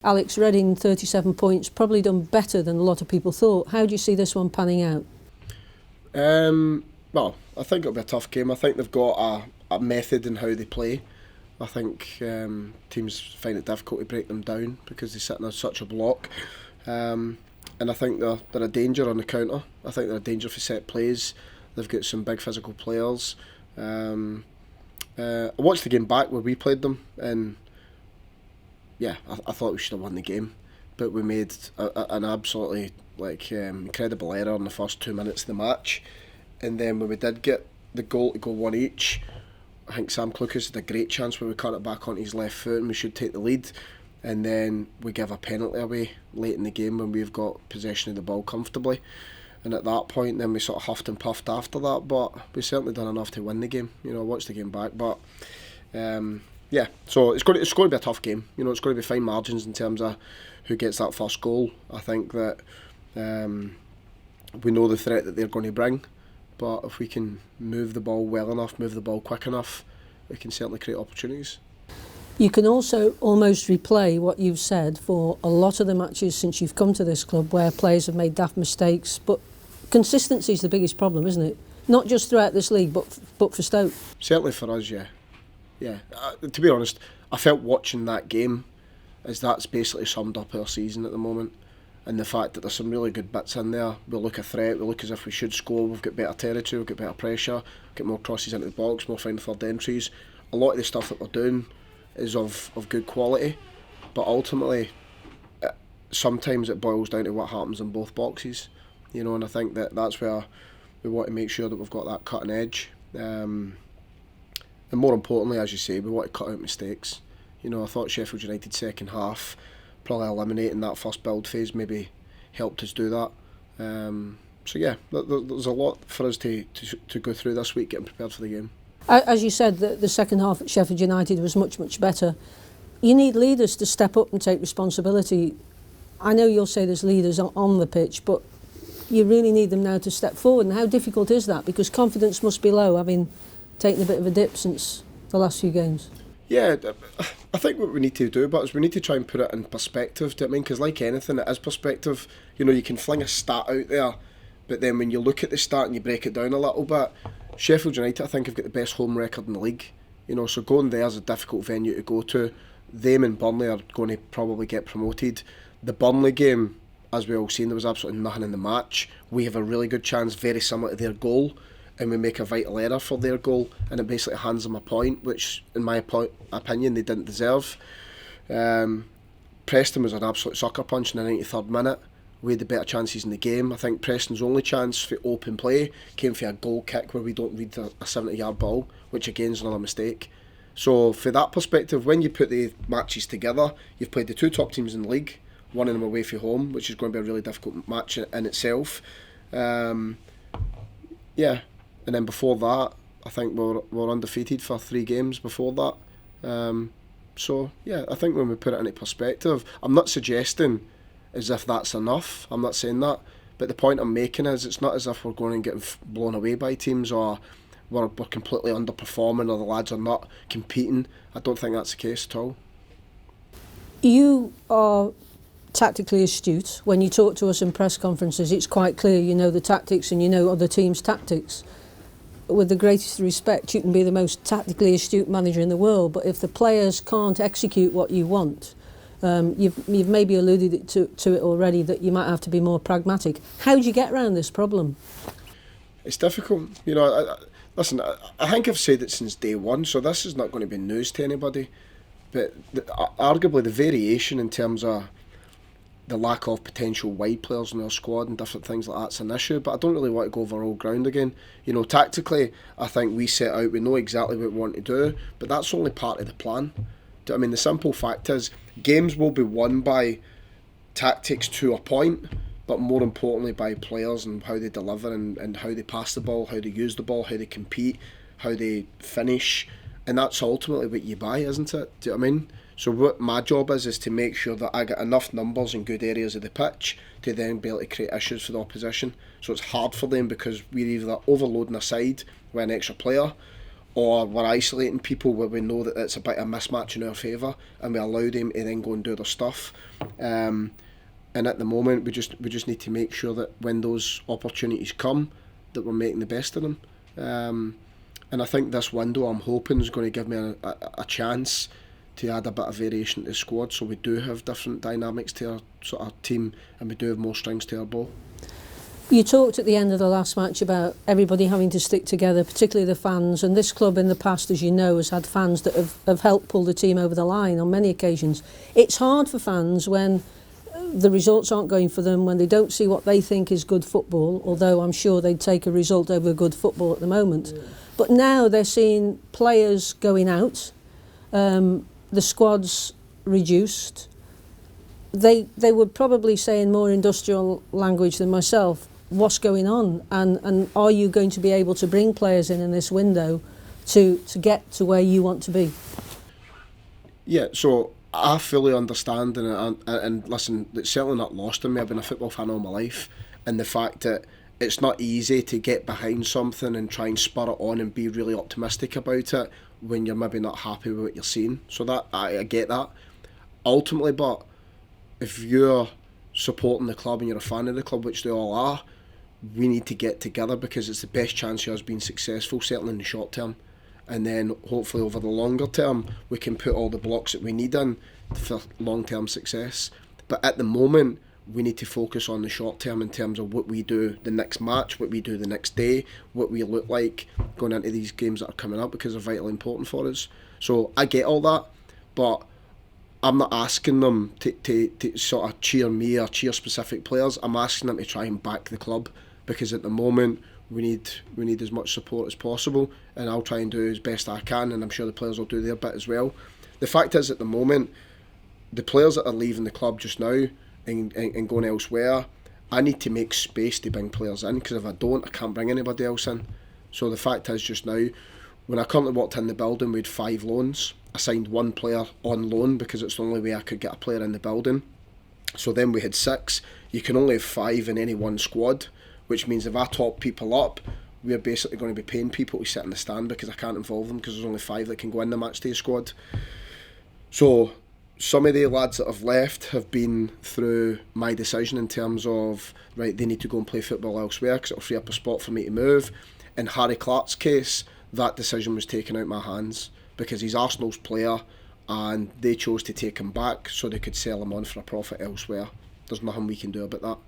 Alex Redding, 37 points, probably done better than a lot of people thought. How do you see this one panning out? Well, I think it'll be a tough game. I think they've got a method in how they play. I think teams find it difficult to break them down because they sit in such a block. And I think they're a danger on the counter. I think they're a danger for set plays. They've got some big physical players. I watched the game back where we played them, and yeah, I thought we should have won the game, but we made an absolutely incredible error in the first 2 minutes of the match, and then when we did get the goal to go one each, I think Sam Clucas had a great chance where we cut it back onto his left foot and we should take the lead, and then we give a penalty away late in the game when we've got possession of the ball comfortably, and at that point then we sort of huffed and puffed after that, but we certainly done enough to win the game. I watched the game back, but yeah, so it's going to be a tough game. It's going to be fine margins in terms of who gets that first goal. I think that we know the threat that they're going to bring, but if we can move the ball well enough, move the ball quick enough, we can certainly create opportunities. You can also almost replay what you've said for a lot of the matches since you've come to this club where players have made daft mistakes, but consistency is the biggest problem, isn't it? Not just throughout this league, but for Stoke. Certainly for us, yeah. Yeah, to be honest, I felt watching that game as that's basically summed up our season at the moment, and the fact that there's some really good bits in there. We look a threat, we look as if we should score, we've got better territory, we've got better pressure, get more crosses into the box, more final third entries. A lot of the stuff that we're doing is of good quality, but ultimately sometimes it boils down to what happens in both boxes, and I think that's where we want to make sure that we've got that cutting edge. And more importantly, as you say, we want to cut out mistakes. I thought Sheffield United's second half, probably eliminating that first build phase, maybe helped us do that. So yeah, there's a lot for us to go through this week, getting prepared for the game. As you said, the second half at Sheffield United was much, much better. You need leaders to step up and take responsibility. I know you'll say there's leaders on the pitch, but you really need them now to step forward. And how difficult is that? Because confidence must be low, having taken a bit of a dip since the last few games. Yeah, I think what we need to do is we need to try and put it in perspective. Do you know what I mean? Because like anything, it is perspective. You can fling a stat out there, but then when you look at the stat and you break it down a little bit, Sheffield United, I think, have got the best home record in the league. So going there is a difficult venue to go to. Them and Burnley are going to probably get promoted. The Burnley game, as we all seen, there was absolutely nothing in the match. We have a really good chance, very similar to their goal, and we make a vital error for their goal, and it basically hands them a point, which in my opinion they didn't deserve. Preston was an absolute sucker punch in the 93rd minute. We had the better chances in the game. I think Preston's only chance for open play came for a goal kick where we don't read a 70-yard ball, which again is another mistake. So for that perspective, when you put the matches together, you've played the two top teams in the league, one of them away from home, which is going to be a really difficult match in itself. Yeah. And then before that, I think we're undefeated for 3 games before that. So yeah, I think when we put it into perspective, I'm not suggesting as if that's enough. I'm not saying that, but the point I'm making is it's not as if we're going and getting blown away by teams, or we're completely underperforming, or the lads are not competing. I don't think that's the case at all. You are tactically astute. When you talk to us in press conferences, it's quite clear you know the tactics and you know other teams' tactics. With the greatest respect, you can be the most tactically astute manager in the world, but if the players can't execute what you want, you've maybe alluded to it already, that you might have to be more pragmatic. How do you get around this problem? It's difficult. Listen, I think I've said it since day one, so this is not going to be news to anybody, but arguably the variation in terms of the lack of potential wide players in our squad and different things like that's an issue, but I don't really want to go over old ground again. Tactically, I think we set out, we know exactly what we want to do, but that's only part of the plan. Do you know what I mean? The simple fact is, games will be won by tactics to a point, but more importantly by players and how they deliver and how they pass the ball, how they use the ball, how they compete, how they finish, and that's ultimately what you buy, isn't it? Do you know what I mean? So what my job is to make sure that I get enough numbers in good areas of the pitch to then be able to create issues for the opposition. So it's hard for them because we're either overloading a side with an extra player, or we're isolating people where we know that it's a bit of a mismatch in our favour, and we allow them to then go and do their stuff. And at the moment, we just need to make sure that when those opportunities come, that we're making the best of them. And I think this window, I'm hoping, is going to give me a chance to add a bit of variation to the squad, so we do have different dynamics to our sort of team, and we do have more strings to our bow. You talked at the end of the last match about everybody having to stick together, particularly the fans, and this club in the past, as you know, has had fans that have helped pull the team over the line on many occasions. It's hard for fans when the results aren't going for them, when they don't see what they think is good football, although I'm sure they'd take a result over good football at the moment. Yeah. But now they're seeing players going out, the squad's reduced. They would probably say in more industrial language than myself, what's going on, and are you going to be able to bring players in this window to get to where you want to be? Yeah, so I fully understand, and listen, it's certainly not lost on me. I've been a football fan all my life, and the fact that it's not easy to get behind something and try and spur it on and be really optimistic about it when you're maybe not happy with what you're seeing. So that I get that. Ultimately, but if you're supporting the club and you're a fan of the club, which they all are, we need to get together because it's the best chance of us being successful, certainly in the short term. And then hopefully over the longer term, we can put all the blocks that we need in for long-term success. But at the moment, we need to focus on the short term in terms of what we do the next match, what we do the next day, what we look like going into these games that are coming up, because they're vitally important for us. So I get all that, but I'm not asking them to sort of cheer me or cheer specific players. I'm asking them to try and back the club, because at the moment we need as much support as possible, and I'll try and do as best I can, and I'm sure the players will do their bit as well. The fact is, at the moment, the players that are leaving the club just now and going elsewhere, I need to make space to bring players in, because if I don't, I can't bring anybody else in. So the fact is, just now, when I currently walked in the building, we had 5 loans. I signed 1 player on loan because it's the only way I could get a player in the building. So then we had 6. You can only have 5 in any one squad, which means if I top people up, we're basically going to be paying people to sit in the stand, because I can't involve them because there's only 5 that can go in the match day squad. So some of the lads that have left have been through my decision in terms of, right, they need to go and play football elsewhere because it'll free up a spot for me to move. In Harry Clark's case, that decision was taken out of my hands because he's Arsenal's player and they chose to take him back so they could sell him on for a profit elsewhere. There's nothing we can do about that.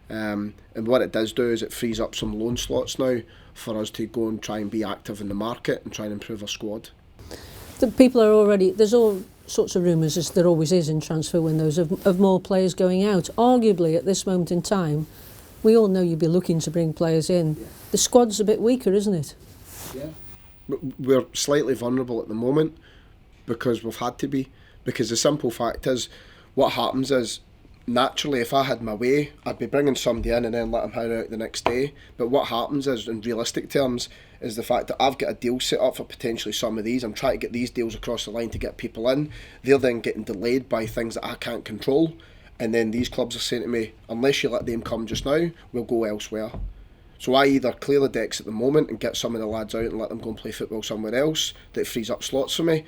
And what it does do is it frees up some loan slots now for us to go and try and be active in the market and try and improve our squad. The people are already, there's all sorts of rumours, as there always is in transfer windows, of more players going out. Arguably at this moment in time, we all know you'd be looking to bring players in. Yeah. The squad's a bit weaker, isn't it? Yeah. We're slightly vulnerable at the moment because we've had to be. Because the simple fact is, what happens is, naturally, if I had my way, I'd be bringing somebody in and then let them hire out the next day. But what happens is, in realistic terms, is the fact that I've got a deal set up for potentially some of these. I'm trying to get these deals across the line to get people in. They're then getting delayed by things that I can't control. And then these clubs are saying to me, unless you let them come just now, we'll go elsewhere. So I either clear the decks at the moment and get some of the lads out and let them go and play football somewhere else that frees up slots for me,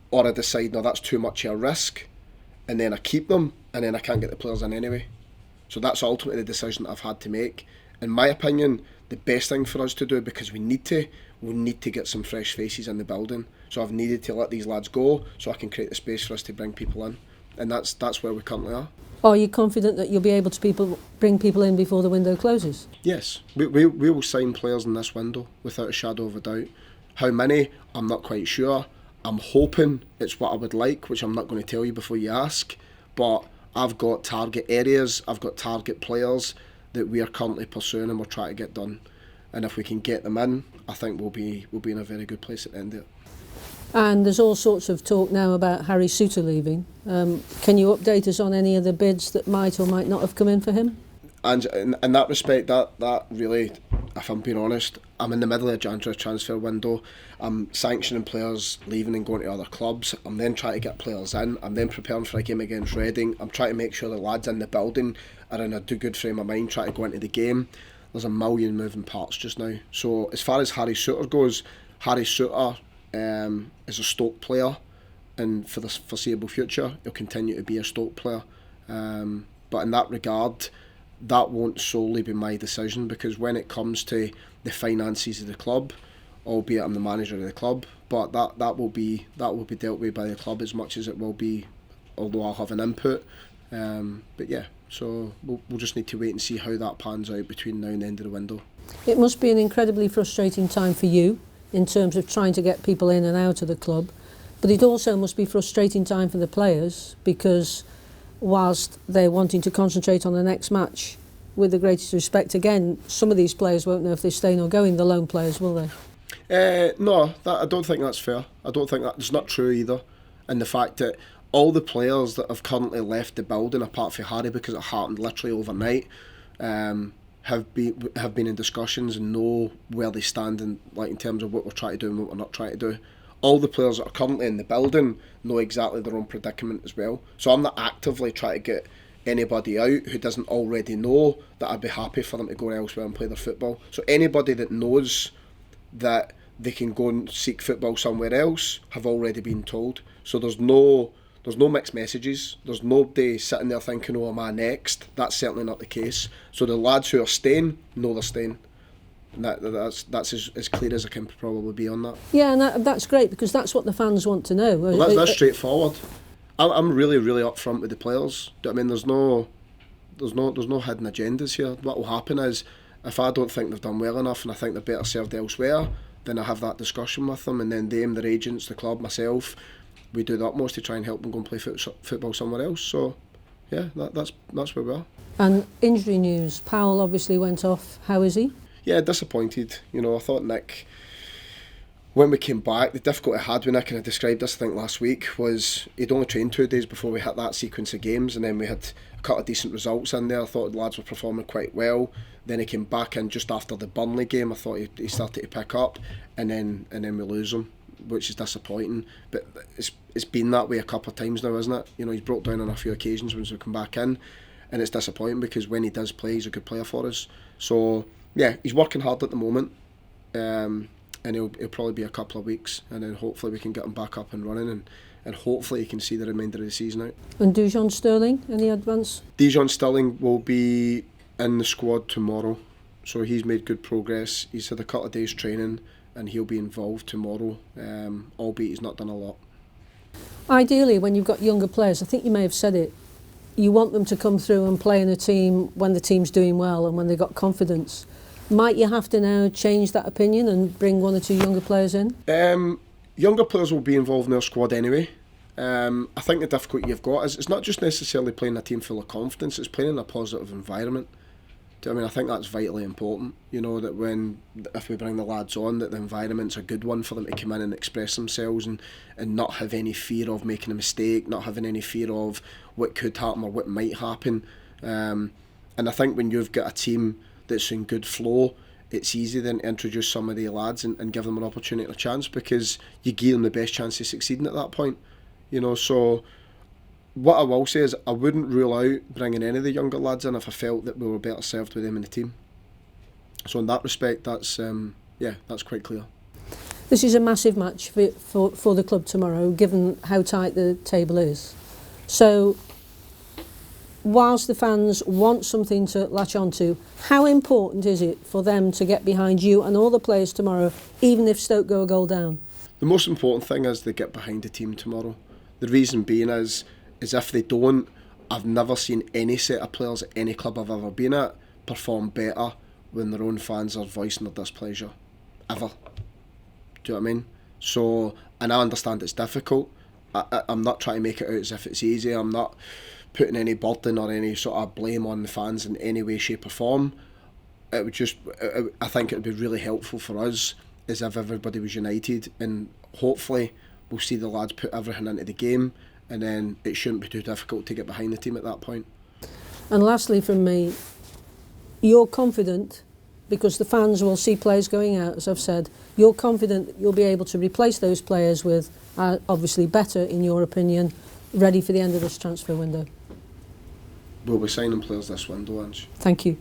or I decide, no, that's too much of a risk, and then I keep them, and then I can't get the players in anyway. So that's ultimately the decision that I've had to make. In my opinion, the best thing for us to do, because we need to get some fresh faces in the building. So I've needed to let these lads go so I can create the space for us to bring people in. And that's where we currently are. Are you confident that you'll be able to bring people in before the window closes? Yes, we will sign players in this window without a shadow of a doubt. How many, I'm not quite sure. I'm hoping it's what I would like, which I'm not going to tell you before you ask. But I've got target areas, I've got target players that we are currently pursuing and we're trying to get done. And if we can get them in, I think we'll be in a very good place at the end of it. And there's all sorts of talk now about Harry Souttar leaving. Can you update us on any of the bids that might or might not have come in for him? And in that respect, that really, if I'm being honest, I'm in the middle of a January transfer window. I'm sanctioning players leaving and going to other clubs. I'm then trying to get players in. I'm then preparing for a game against Reading. I'm trying to make sure the lads in the building are in a good frame of mind, trying to go into the game. There's a million moving parts just now. So as far as Harry Souttar goes, Harry Souttar is a Stoke player, and for the foreseeable future he'll continue to be a Stoke player. But in that regard, that won't solely be my decision, because when it comes to the finances of the club, albeit I'm the manager of the club, but that will be dealt with by the club as much as it will be, although I'll have an input. But yeah, so we'll just need to wait and see how that pans out between now and the end of the window. It must be an incredibly frustrating time for you in terms of trying to get people in and out of the club, but it also must be a frustrating time for the players, because whilst they're wanting to concentrate on the next match, with the greatest respect, again, some of these players won't know if they're staying or going, the lone players, will they? No, I don't think that's fair. I don't think that's not true either. And the fact that all the players that have currently left the building, apart from Harry, because it happened literally overnight, have been in discussions and know where they stand in terms of what we're trying to do and what we're not trying to do. All the players that are currently in the building know exactly their own predicament as well. So I'm not actively trying to get anybody out who doesn't already know that I'd be happy for them to go elsewhere and play their football. So anybody that knows that they can go and seek football somewhere else have already been told. So there's no mixed messages. There's nobody sitting there thinking, oh, am I next? That's certainly not the case. So the lads who are staying know they're staying. And that's as clear as I can probably be on that. Yeah, and that's great, because that's what the fans want to know. Well, that's straightforward. I'm really, really upfront with the players. Do you know what I mean? There's no hidden agendas here. What will happen is, if I don't think they've done well enough and I think they're better served elsewhere, then I have that discussion with them, and then them, their agents, the club, myself, we do the utmost to try and help them go and play football somewhere else. So, yeah, that's where we are. And injury news, Powell obviously went off. How is he? Yeah, disappointed. I thought Nick, when we came back, the difficulty I had with Nick, and I described this I think last week, was he'd only trained 2 days before we hit that sequence of games, and then we had a couple of decent results in there. I thought the lads were performing quite well. Then he came back in just after the Burnley game. I thought he started to pick up, and then we lose him, which is disappointing. But it's been that way a couple of times now, isn't it? He's broke down on a few occasions when we come back in, and it's disappointing, because when he does play, he's a good player for us. So yeah, he's working hard at the moment, and he'll probably be a couple of weeks, and then hopefully we can get him back up and running, and hopefully he can see the remainder of the season out. And Dujon Sterling, any advance? Dujon Sterling will be in the squad tomorrow, so he's made good progress. He's had a couple of days training, and he'll be involved tomorrow, albeit he's not done a lot. Ideally, when you've got younger players, I think you may have said it, you want them to come through and play in a team when the team's doing well and when they've got confidence. Might you have to now change that opinion and bring 1 or 2 younger players in? Younger players will be involved in our squad anyway. I think the difficulty you've got is it's not just necessarily playing a team full of confidence, it's playing in a positive environment. I think that's vitally important, that if we bring the lads on, that the environment's a good one for them to come in and express themselves and not have any fear of making a mistake, not having any fear of what could happen or what might happen. And I think when you've got a team that's in good flow, it's easy then to introduce some of the lads and give them an opportunity and a chance, because you give them the best chance of succeeding at that point. So what I will say is I wouldn't rule out bringing any of the younger lads in if I felt that we were better served with them in the team. So in that respect, that's quite clear. This is a massive match for the club tomorrow, given how tight the table is. So whilst the fans want something to latch onto, how important is it for them to get behind you and all the players tomorrow, even if Stoke go a goal down? The most important thing is they get behind the team tomorrow. The reason being is if they don't, I've never seen any set of players at any club I've ever been at perform better when their own fans are voicing their displeasure. Ever. Do you know what I mean? So, and I understand it's difficult. I'm not trying to make it out as if it's easy. I'm not putting any burden or any sort of blame on the fans in any way, shape or form. I think it would be really helpful for us is if everybody was united, and hopefully we'll see the lads put everything into the game, and then it shouldn't be too difficult to get behind the team at that point. And lastly from me, you're confident, because the fans will see players going out, as I've said, you're confident that you'll be able to replace those players with, obviously better, in your opinion, ready for the end of this transfer window? We'll be signing players this window, Ange. Thank you.